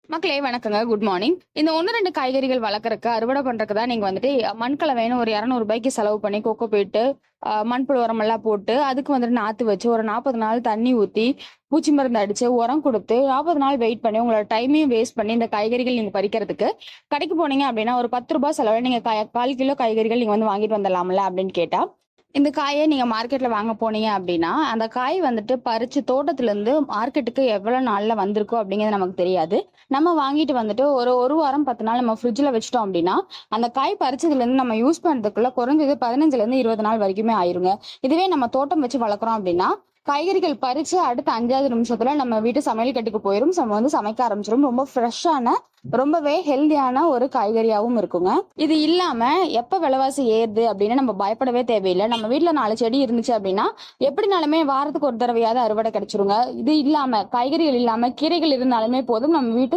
மக்களே வணக்கங்க. Good morning. இந்த 1, 2 காய்கறிகள் வளர்க்கறக்கு, அறுவடை பண்றதுக்கு தான் நீங்க வந்துட்டு மண்கலவைன்னு ஒரு ரூ. 200 செலவு பண்ணி கோகோ பீட்டு, மண்புழு உரமெல்லாம் போட்டு, அதுக்கு வந்துட்டு நாத்து வச்சு, ஒரு 40 நாள் தண்ணி ஊத்தி, பூச்சி மருந்து அடிச்சு, உரம் குடுத்து, 40 நாள் வெயிட் பண்ணி, உங்களோட டைமையும் வேஸ்ட் பண்ணி, இந்த காய்கறிகள் நீங்க பறிக்கிறதுக்கு, கடைக்கு போனீங்க அப்படின்னா, ஒரு ரூ. 10 செலவுல நீங்க 1/4 கிலோ காய்கறிகள் நீங்க வந்து வாங்கிட்டு வந்துடலாம்ல அப்படின்னு கேட்டா, இந்த காய நீங்க மார்க்கெட்ல வாங்க போனீங்க அப்படின்னா, அந்த காய் வந்துட்டு பறிச்சு தோட்டத்துல இருந்து மார்க்கெட்டுக்கு எவ்வளவு நாள்ல வந்திருக்கும் அப்படிங்கிறது நமக்கு தெரியாது. நம்ம வாங்கிட்டு வந்துட்டு ஒரு வாரம் 10 நாள் நம்ம ஃப்ரிட்ஜ்ல வச்சுட்டோம் அப்படின்னா, அந்த காய் பறிச்சதுல இருந்து நம்ம யூஸ் பண்றதுக்குள்ள குறைஞ்சது 15ல இருந்து 20 நாள் வரைக்குமே ஆயிருங்க. இதுவே நம்ம தோட்டம் வச்சு வளர்க்குறோம் அப்படின்னா, காய்கறிகள் பறிச்சு அடுத்த 5வது நிமிஷத்துல நம்ம வீட்டு சமையல் கட்டுக்கு போயிரும். நம்ம வந்து சமைக்க ஆரம்பிச்சிரும். ரொம்ப ஃப்ரெஷ்ஷான, ரொம்பவே ஹெல்தியான ஒரு காய்கறியாவும் இருக்குங்க. இது இல்லாம எப்ப விலைவாசி ஏறுது அப்படின்னு நம்ம பயப்படவே தேவையில்லை. நம்ம வீட்ல 4 செடி இருந்துச்சு அப்படின்னா, எப்படினாலுமே வாரத்துக்கு ஒரு தடவையாவது அறுவடை கிடைச்சிருங்க. இது இல்லாம காய்கறிகள் இல்லாம கீரைகள் இருந்தாலுமே போதும். நம்ம வீட்டு